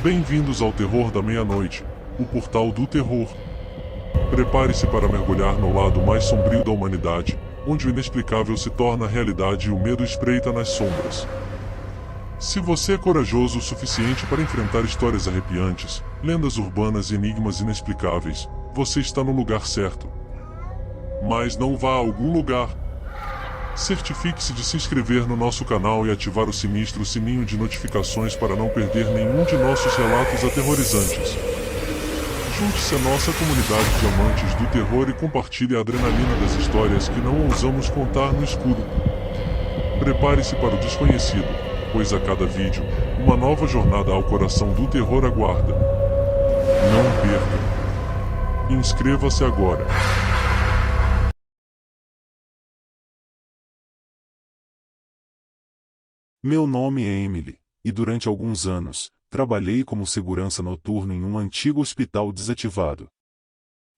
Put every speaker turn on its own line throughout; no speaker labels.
Bem-vindos ao Terror da Meia-Noite, o portal do terror. Prepare-se para mergulhar no lado mais sombrio da humanidade, onde o inexplicável se torna realidade e o medo espreita nas sombras. Se você é corajoso o suficiente para enfrentar histórias arrepiantes, lendas urbanas e enigmas inexplicáveis, você está no lugar certo. Mas não vá a algum lugar. Certifique-se de se inscrever no nosso canal e ativar o sinistro sininho de notificações para não perder nenhum de nossos relatos aterrorizantes. Junte-se à nossa comunidade de amantes do terror e compartilhe a adrenalina das histórias que não ousamos contar no escuro. Prepare-se para o desconhecido, pois a cada vídeo, uma nova jornada ao coração do terror aguarda. Não perca! Inscreva-se agora!
Meu nome é Emily, e durante alguns anos, trabalhei como segurança noturno em um antigo hospital desativado.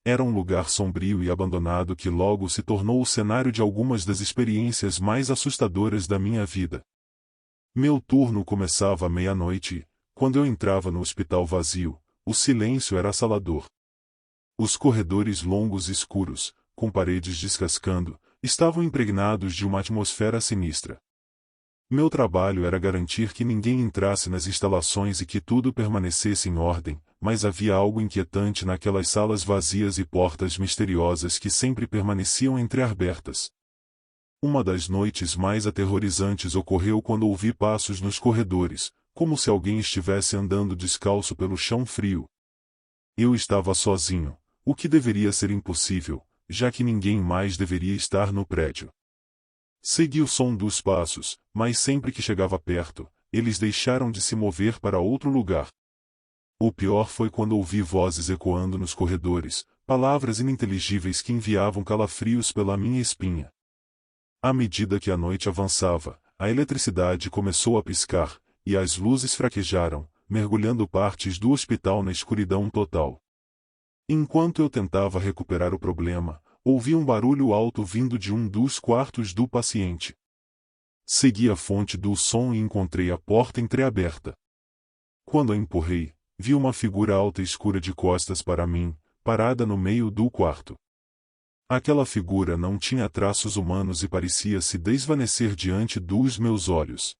Era um lugar sombrio e abandonado que logo se tornou o cenário de algumas das experiências mais assustadoras da minha vida. Meu turno começava à meia-noite e, quando eu entrava no hospital vazio, o silêncio era assalador. Os corredores longos e escuros, com paredes descascando, estavam impregnados de uma atmosfera sinistra. Meu trabalho era garantir que ninguém entrasse nas instalações e que tudo permanecesse em ordem, mas havia algo inquietante naquelas salas vazias e portas misteriosas que sempre permaneciam entreabertas. Uma das noites mais aterrorizantes ocorreu quando ouvi passos nos corredores, como se alguém estivesse andando descalço pelo chão frio. Eu estava sozinho, o que deveria ser impossível, já que ninguém mais deveria estar no prédio. Segui o som dos passos, mas sempre que chegava perto, eles deixaram de se mover para outro lugar. O pior foi quando ouvi vozes ecoando nos corredores, palavras ininteligíveis que enviavam calafrios pela minha espinha. À medida que a noite avançava, a eletricidade começou a piscar, e as luzes fraquejaram, mergulhando partes do hospital na escuridão total. Enquanto eu tentava recuperar o problema, ouvi um barulho alto vindo de um dos quartos do paciente. Segui a fonte do som e encontrei a porta entreaberta. Quando a empurrei, vi uma figura alta e escura de costas para mim, parada no meio do quarto. Aquela figura não tinha traços humanos e parecia se desvanecer diante dos meus olhos.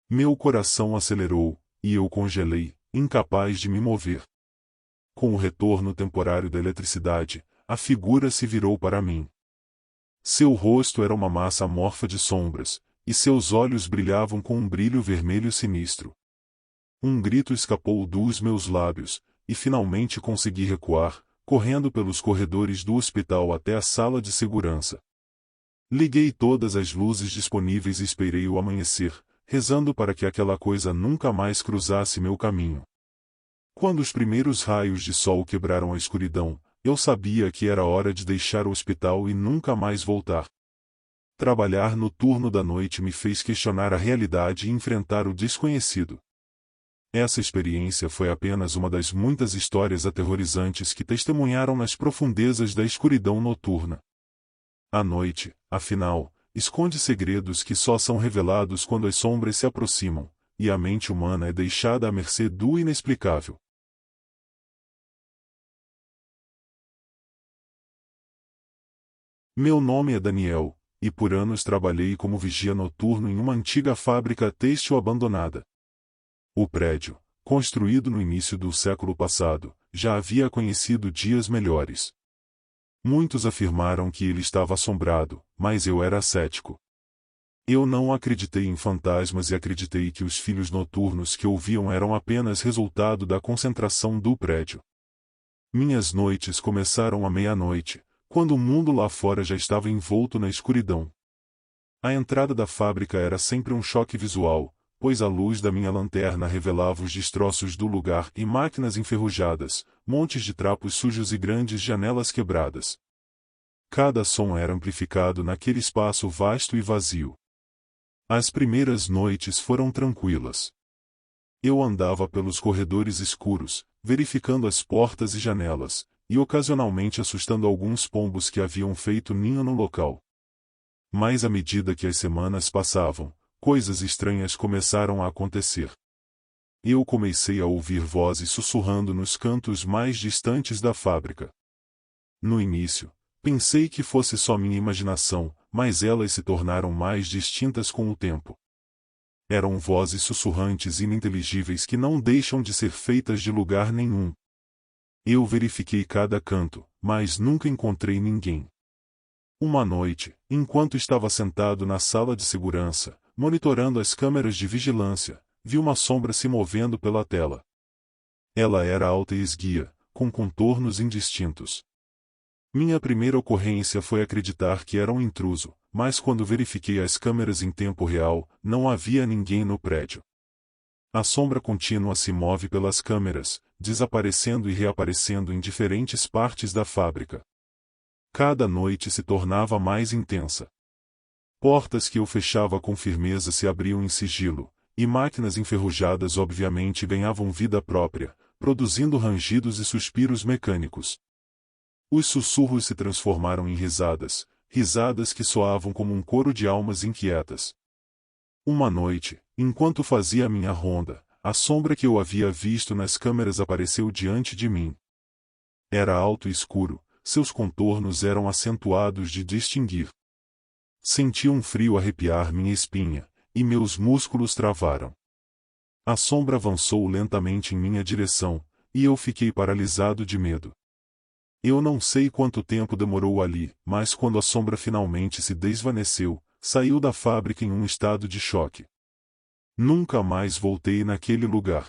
Meu coração acelerou, e eu congelei, incapaz de me mover. Com o retorno temporário da eletricidade, a figura se virou para mim. Seu rosto era uma massa amorfa de sombras, e seus olhos brilhavam com um brilho vermelho sinistro. Um grito escapou dos meus lábios, e finalmente consegui recuar, correndo pelos corredores do hospital até a sala de segurança. Liguei todas as luzes disponíveis e esperei o amanhecer, rezando para que aquela coisa nunca mais cruzasse meu caminho. Quando os primeiros raios de sol quebraram a escuridão, eu sabia que era hora de deixar o hospital e nunca mais voltar. Trabalhar no turno da noite me fez questionar a realidade e enfrentar o desconhecido. Essa experiência foi apenas uma das muitas histórias aterrorizantes que testemunharam nas profundezas da escuridão noturna. A noite, afinal, esconde segredos que só são revelados quando as sombras se aproximam, e a mente humana é deixada à mercê do inexplicável. Meu nome é Daniel, e por anos trabalhei como vigia noturno em uma antiga fábrica têxtil abandonada. O prédio, construído no início do século passado, já havia conhecido dias melhores. Muitos afirmaram que ele estava assombrado, mas eu era cético. Eu não acreditei em fantasmas e acreditei que os filhos noturnos que ouviam eram apenas resultado da concentração do prédio. Minhas noites começaram à meia-noite, quando o mundo lá fora já estava envolto na escuridão. A entrada da fábrica era sempre um choque visual, pois a luz da minha lanterna revelava os destroços do lugar e máquinas enferrujadas, montes de trapos sujos e grandes janelas quebradas. Cada som era amplificado naquele espaço vasto e vazio. As primeiras noites foram tranquilas. Eu andava pelos corredores escuros, verificando as portas e janelas, e ocasionalmente assustando alguns pombos que haviam feito ninho no local. Mas à medida que as semanas passavam, coisas estranhas começaram a acontecer. Eu comecei a ouvir vozes sussurrando nos cantos mais distantes da fábrica. No início, pensei que fosse só minha imaginação, mas elas se tornaram mais distintas com o tempo. Eram vozes sussurrantes ininteligíveis que não deixam de ser feitas de lugar nenhum. Eu verifiquei cada canto, mas nunca encontrei ninguém. Uma noite, enquanto estava sentado na sala de segurança, monitorando as câmeras de vigilância, vi uma sombra se movendo pela tela. Ela era alta e esguia, com contornos indistintos. Minha primeira ocorrência foi acreditar que era um intruso, mas quando verifiquei as câmeras em tempo real, não havia ninguém no prédio. A sombra contínua se move pelas câmeras, desaparecendo e reaparecendo em diferentes partes da fábrica. Cada noite se tornava mais intensa. Portas que eu fechava com firmeza se abriam em sigilo, e máquinas enferrujadas obviamente ganhavam vida própria, produzindo rangidos e suspiros mecânicos. Os sussurros se transformaram em risadas, risadas que soavam como um coro de almas inquietas. Uma noite, enquanto fazia a minha ronda, a sombra que eu havia visto nas câmeras apareceu diante de mim. Era alto e escuro, seus contornos eram acentuados de distinguir. Senti um frio arrepiar minha espinha, e meus músculos travaram. A sombra avançou lentamente em minha direção, e eu fiquei paralisado de medo. Eu não sei quanto tempo demorou ali, mas quando a sombra finalmente se desvaneceu, saiu da fábrica em um estado de choque. Nunca mais voltei naquele lugar.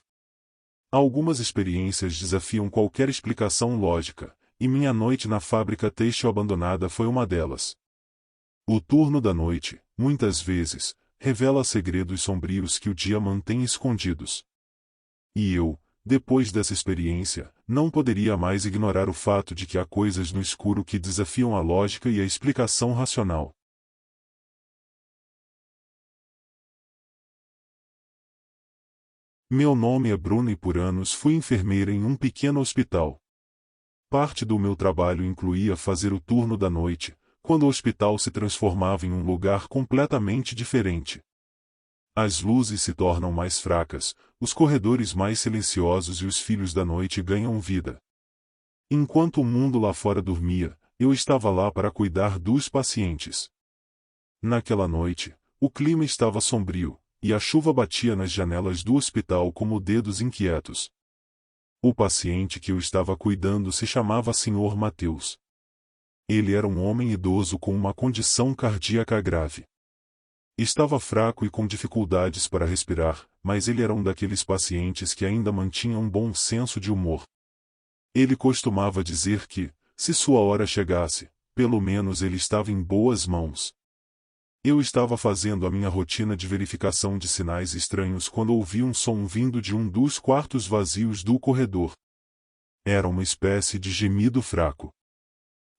Algumas experiências desafiam qualquer explicação lógica, e minha noite na fábrica têxtil abandonada foi uma delas. O turno da noite, muitas vezes, revela segredos sombrios que o dia mantém escondidos. E eu, depois dessa experiência, não poderia mais ignorar o fato de que há coisas no escuro que desafiam a lógica e a explicação racional. Meu nome é Bruna e por anos fui enfermeira em um pequeno hospital. Parte do meu trabalho incluía fazer o turno da noite, quando o hospital se transformava em um lugar completamente diferente. As luzes se tornam mais fracas, os corredores mais silenciosos e os filhos da noite ganham vida. Enquanto o mundo lá fora dormia, eu estava lá para cuidar dos pacientes. Naquela noite, o clima estava sombrio, e a chuva batia nas janelas do hospital como dedos inquietos. O paciente que eu estava cuidando se chamava Sr. Mateus. Ele era um homem idoso com uma condição cardíaca grave. Estava fraco e com dificuldades para respirar, mas ele era um daqueles pacientes que ainda mantinha um bom senso de humor. Ele costumava dizer que, se sua hora chegasse, pelo menos ele estava em boas mãos. Eu estava fazendo a minha rotina de verificação de sinais estranhos quando ouvi um som vindo de um dos quartos vazios do corredor. Era uma espécie de gemido fraco.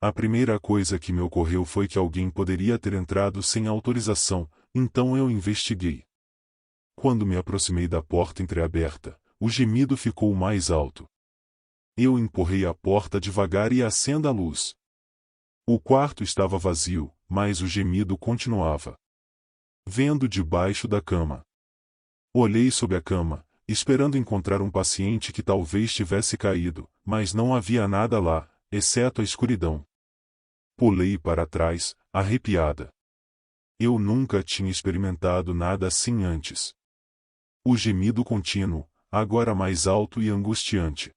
A primeira coisa que me ocorreu foi que alguém poderia ter entrado sem autorização, então eu investiguei. Quando me aproximei da porta entreaberta, o gemido ficou mais alto. Eu empurrei a porta devagar e acenda a luz. O quarto estava vazio, mas o gemido continuava. Vendo debaixo da cama. Olhei sob a cama, esperando encontrar um paciente que talvez tivesse caído, mas não havia nada lá, exceto a escuridão. Pulei para trás, arrepiada. Eu nunca tinha experimentado nada assim antes. O gemido contínuo, agora mais alto e angustiante.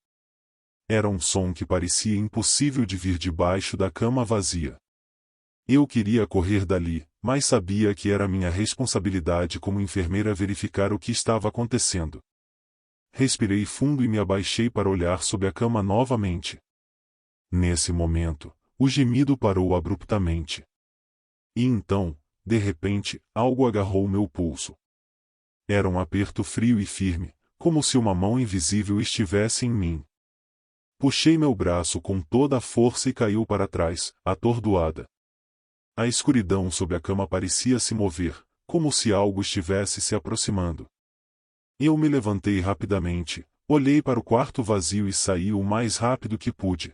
Era um som que parecia impossível de vir debaixo da cama vazia. Eu queria correr dali, mas sabia que era minha responsabilidade como enfermeira verificar o que estava acontecendo. Respirei fundo e me abaixei para olhar sob a cama novamente. Nesse momento, o gemido parou abruptamente. E então, de repente, algo agarrou meu pulso. Era um aperto frio e firme, como se uma mão invisível estivesse em mim. Puxei meu braço com toda a força e caiu para trás, atordoada. A escuridão sob a cama parecia se mover, como se algo estivesse se aproximando. Eu me levantei rapidamente, olhei para o quarto vazio e saí o mais rápido que pude.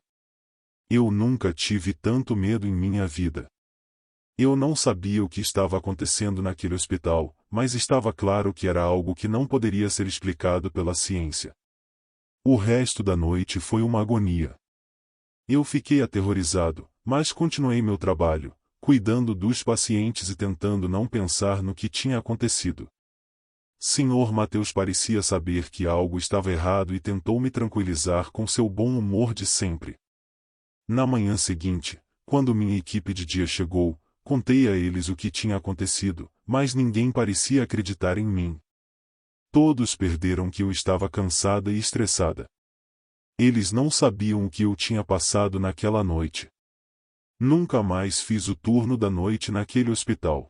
Eu nunca tive tanto medo em minha vida. Eu não sabia o que estava acontecendo naquele hospital, mas estava claro que era algo que não poderia ser explicado pela ciência. O resto da noite foi uma agonia. Eu fiquei aterrorizado, mas continuei meu trabalho, cuidando dos pacientes e tentando não pensar no que tinha acontecido. Sr. Mateus parecia saber que algo estava errado e tentou me tranquilizar com seu bom humor de sempre. Na manhã seguinte, quando minha equipe de dia chegou, contei a eles o que tinha acontecido, mas ninguém parecia acreditar em mim. Todos perderam que eu estava cansada e estressada. Eles não sabiam o que eu tinha passado naquela noite. Nunca mais fiz o turno da noite naquele hospital.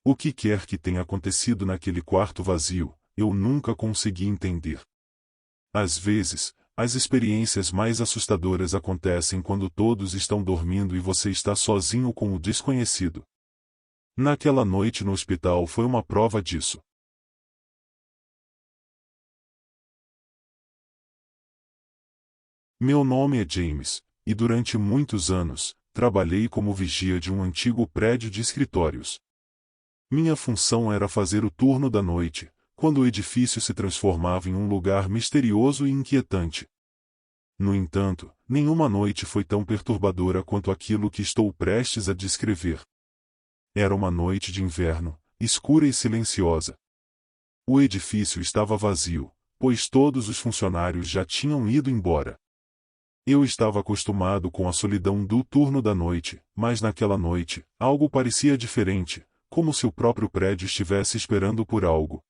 O que quer que tenha acontecido naquele quarto vazio, eu nunca consegui entender. Às vezes, as experiências mais assustadoras acontecem quando todos estão dormindo e você está sozinho com o desconhecido. Naquela noite no hospital foi uma prova disso. Meu nome é James, e durante muitos anos, trabalhei como vigia de um antigo prédio de escritórios. Minha função era fazer o turno da noite, quando o edifício se transformava em um lugar misterioso e inquietante. No entanto, nenhuma noite foi tão perturbadora quanto aquilo que estou prestes a descrever. Era uma noite de inverno, escura e silenciosa. O edifício estava vazio, pois todos os funcionários já tinham ido embora. Eu estava acostumado com a solidão do turno da noite, mas naquela noite, algo parecia diferente, como se o próprio prédio estivesse esperando por algo.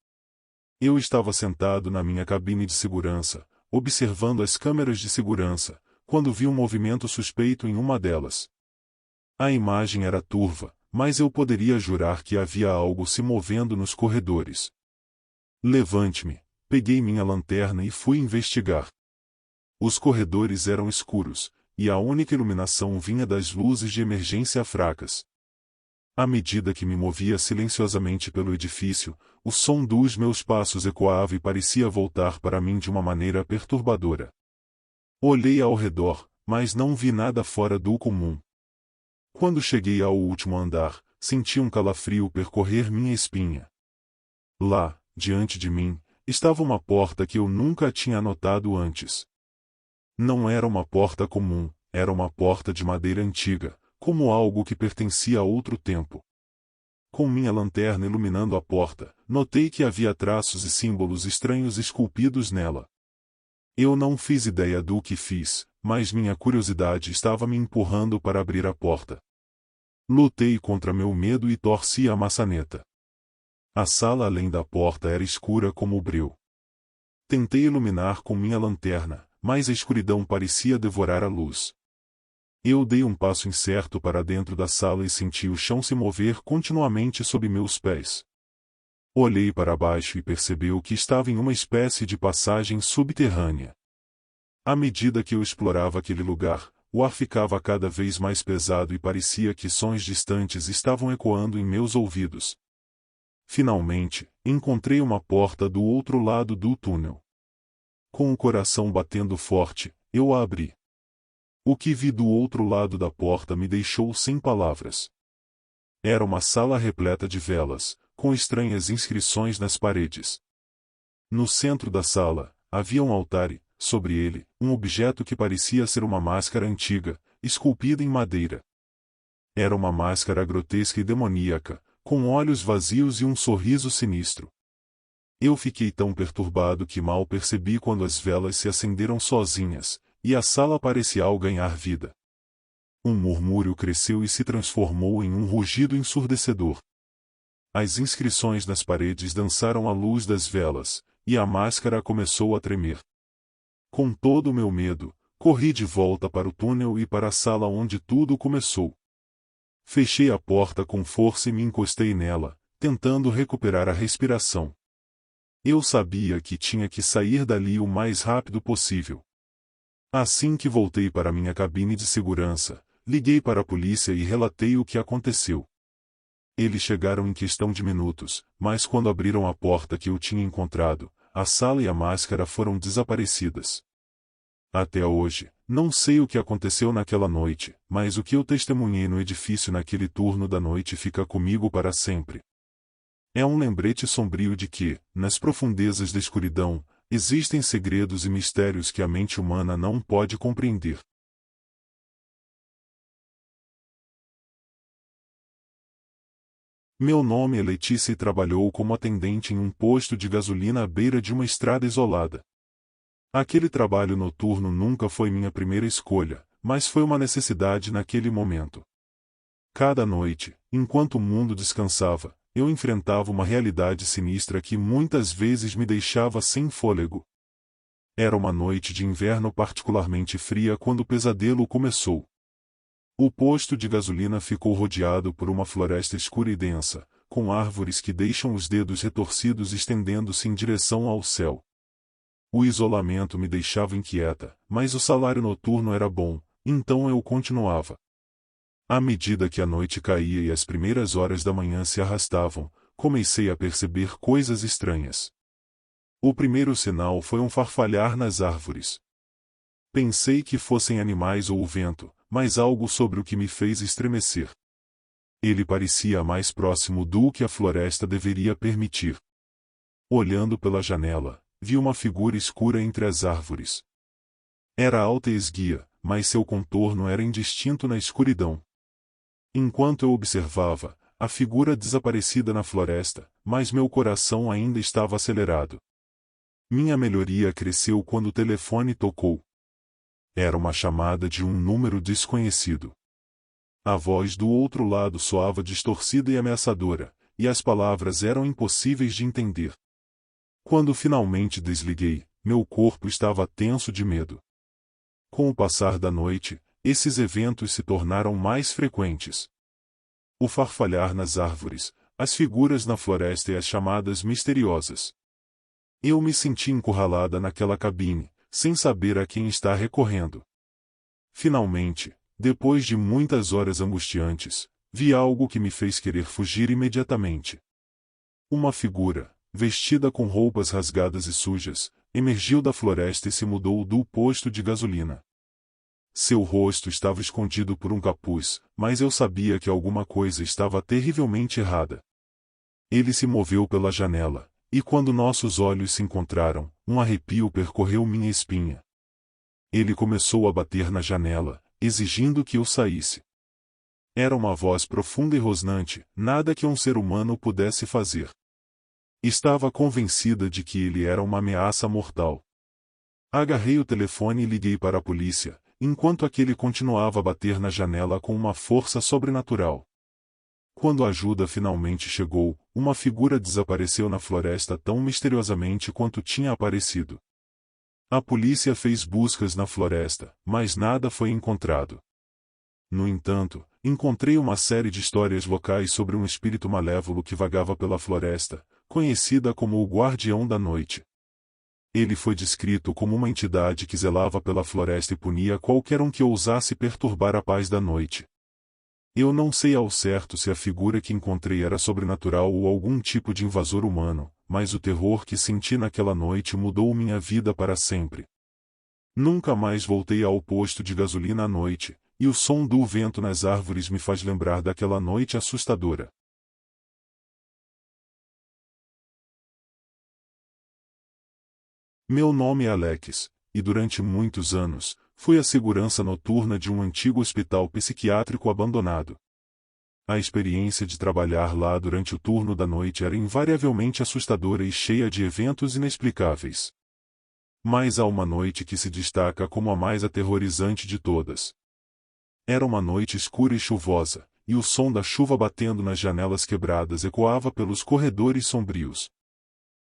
Eu estava sentado na minha cabine de segurança, observando as câmeras de segurança, quando vi um movimento suspeito em uma delas. A imagem era turva, mas eu poderia jurar que havia algo se movendo nos corredores. Levante-me, peguei minha lanterna e fui investigar. Os corredores eram escuros, e a única iluminação vinha das luzes de emergência fracas. À medida que me movia silenciosamente pelo edifício, o som dos meus passos ecoava e parecia voltar para mim de uma maneira perturbadora. Olhei ao redor, mas não vi nada fora do comum. Quando cheguei ao último andar, senti um calafrio percorrer minha espinha. Lá, diante de mim, estava uma porta que eu nunca tinha notado antes. Não era uma porta comum, era uma porta de madeira antiga, como algo que pertencia a outro tempo. Com minha lanterna iluminando a porta, notei que havia traços e símbolos estranhos esculpidos nela. Eu não fiz ideia do que fiz, mas minha curiosidade estava me empurrando para abrir a porta. Lutei contra meu medo e torci a maçaneta. A sala além da porta era escura como o breu. Tentei iluminar com minha lanterna, mas a escuridão parecia devorar a luz. Eu dei um passo incerto para dentro da sala e senti o chão se mover continuamente sob meus pés. Olhei para baixo e percebi que estava em uma espécie de passagem subterrânea. À medida que eu explorava aquele lugar, o ar ficava cada vez mais pesado e parecia que sons distantes estavam ecoando em meus ouvidos. Finalmente, encontrei uma porta do outro lado do túnel. Com o coração batendo forte, eu a abri. O que vi do outro lado da porta me deixou sem palavras. Era uma sala repleta de velas, com estranhas inscrições nas paredes. No centro da sala, havia um altar e, sobre ele, um objeto que parecia ser uma máscara antiga, esculpida em madeira. Era uma máscara grotesca e demoníaca, com olhos vazios e um sorriso sinistro. Eu fiquei tão perturbado que mal percebi quando as velas se acenderam sozinhas, e a sala parecia ao ganhar vida. Um murmúrio cresceu e se transformou em um rugido ensurdecedor. As inscrições nas paredes dançaram à luz das velas, e a máscara começou a tremer. Com todo o meu medo, corri de volta para o túnel e para a sala onde tudo começou. Fechei a porta com força e me encostei nela, tentando recuperar a respiração. Eu sabia que tinha que sair dali o mais rápido possível. Assim que voltei para minha cabine de segurança, liguei para a polícia e relatei o que aconteceu. Eles chegaram em questão de minutos, mas quando abriram a porta que eu tinha encontrado, a sala e a máscara foram desaparecidas. Até hoje, não sei o que aconteceu naquela noite, mas o que eu testemunhei no edifício naquele turno da noite fica comigo para sempre. É um lembrete sombrio de que, nas profundezas da escuridão, existem segredos e mistérios que a mente humana não pode compreender. Meu nome é Letícia e trabalhou como atendente em um posto de gasolina à beira de uma estrada isolada. Aquele trabalho noturno nunca foi minha primeira escolha, mas foi uma necessidade naquele momento. Cada noite, enquanto o mundo descansava, eu enfrentava uma realidade sinistra que muitas vezes me deixava sem fôlego. Era uma noite de inverno particularmente fria quando o pesadelo começou. O posto de gasolina ficou rodeado por uma floresta escura e densa, com árvores que deixam os dedos retorcidos estendendo-se em direção ao céu. O isolamento me deixava inquieta, mas o salário noturno era bom, então eu continuava. À medida que a noite caía e as primeiras horas da manhã se arrastavam, comecei a perceber coisas estranhas. O primeiro sinal foi um farfalhar nas árvores. Pensei que fossem animais ou o vento, mas algo sobre o que me fez estremecer. Ele parecia mais próximo do que a floresta deveria permitir. Olhando pela janela, vi uma figura escura entre as árvores. Era alta e esguia, mas seu contorno era indistinto na escuridão. Enquanto eu observava, a figura desaparecida na floresta, mas meu coração ainda estava acelerado. Minha melhoria cresceu quando o telefone tocou. Era uma chamada de um número desconhecido. A voz do outro lado soava distorcida e ameaçadora, e as palavras eram impossíveis de entender. Quando finalmente desliguei, meu corpo estava tenso de medo. Com o passar da noite, esses eventos se tornaram mais frequentes. O farfalhar nas árvores, as figuras na floresta e as chamadas misteriosas. Eu me senti encurralada naquela cabine, sem saber a quem estar recorrendo. Finalmente, depois de muitas horas angustiantes, vi algo que me fez querer fugir imediatamente. Uma figura, vestida com roupas rasgadas e sujas, emergiu da floresta e se mudou do posto de gasolina. Seu rosto estava escondido por um capuz, mas eu sabia que alguma coisa estava terrivelmente errada. Ele se moveu pela janela, e quando nossos olhos se encontraram, um arrepio percorreu minha espinha. Ele começou a bater na janela, exigindo que eu saísse. Era uma voz profunda e rosnante, nada que um ser humano pudesse fazer. Estava convencida de que ele era uma ameaça mortal. Agarrei o telefone e liguei para a polícia, enquanto aquele continuava a bater na janela com uma força sobrenatural. Quando a ajuda finalmente chegou, uma figura desapareceu na floresta tão misteriosamente quanto tinha aparecido. A polícia fez buscas na floresta, mas nada foi encontrado. No entanto, encontrei uma série de histórias locais sobre um espírito malévolo que vagava pela floresta, conhecida como o Guardião da Noite. Ele foi descrito como uma entidade que zelava pela floresta e punia qualquer um que ousasse perturbar a paz da noite. Eu não sei ao certo se a figura que encontrei era sobrenatural ou algum tipo de invasor humano, mas o terror que senti naquela noite mudou minha vida para sempre. Nunca mais voltei ao posto de gasolina à noite, e o som do vento nas árvores me faz lembrar daquela noite assustadora. Meu nome é Alex, e durante muitos anos, fui a segurança noturna de um antigo hospital psiquiátrico abandonado. A experiência de trabalhar lá durante o turno da noite era invariavelmente assustadora e cheia de eventos inexplicáveis. Mas há uma noite que se destaca como a mais aterrorizante de todas. Era uma noite escura e chuvosa, e o som da chuva batendo nas janelas quebradas ecoava pelos corredores sombrios.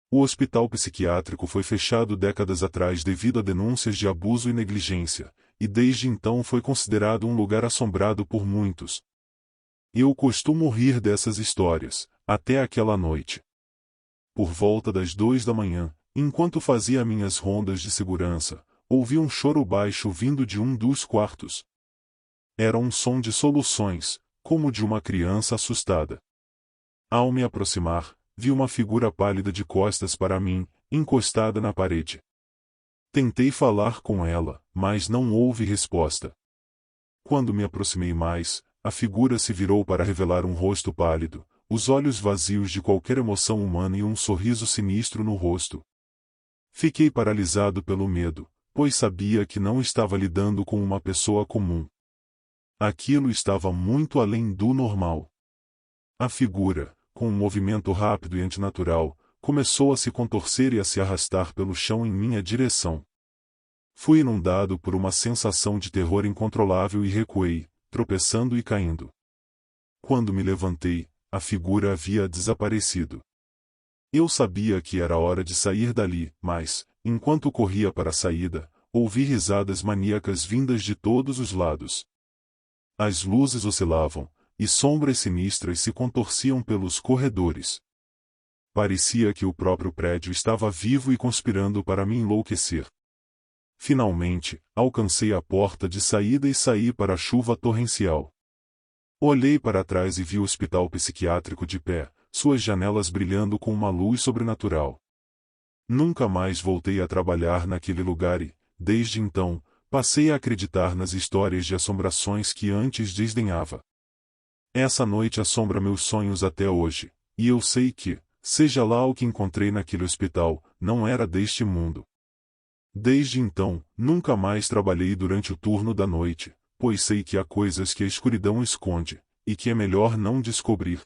O hospital psiquiátrico foi fechado décadas atrás devido a denúncias de abuso e negligência, e desde então foi considerado um lugar assombrado por muitos. Eu costumo rir dessas histórias, até aquela noite. Por volta das 2 da manhã, enquanto fazia minhas rondas de segurança, ouvi um choro baixo vindo de um dos quartos. Era um som de soluções, como de uma criança assustada. Ao me aproximar, vi uma figura pálida de costas para mim, encostada na parede. Tentei falar com ela, mas não houve resposta. Quando me aproximei mais, a figura se virou para revelar um rosto pálido, os olhos vazios de qualquer emoção humana e um sorriso sinistro no rosto. Fiquei paralisado pelo medo, pois sabia que não estava lidando com uma pessoa comum. Aquilo estava muito além do normal. A figura, com um movimento rápido e antinatural, começou a se contorcer e a se arrastar pelo chão em minha direção. Fui inundado por uma sensação de terror incontrolável e recuei, tropeçando e caindo. Quando me levantei, a figura havia desaparecido. Eu sabia que era hora de sair dali, mas, enquanto corria para a saída, ouvi risadas maníacas vindas de todos os lados. As luzes oscilavam, e sombras sinistras se contorciam pelos corredores. Parecia que o próprio prédio estava vivo e conspirando para me enlouquecer. Finalmente, alcancei a porta de saída e saí para a chuva torrencial. Olhei para trás e vi o hospital psiquiátrico de pé, suas janelas brilhando com uma luz sobrenatural. Nunca mais voltei a trabalhar naquele lugar e, desde então, passei a acreditar nas histórias de assombrações que antes desdenhava. Essa noite assombra meus sonhos até hoje, e eu sei que, seja lá o que encontrei naquele hospital, não era deste mundo. Desde então, nunca mais trabalhei durante o turno da noite, pois sei que há coisas que a escuridão esconde, e que é melhor não descobrir.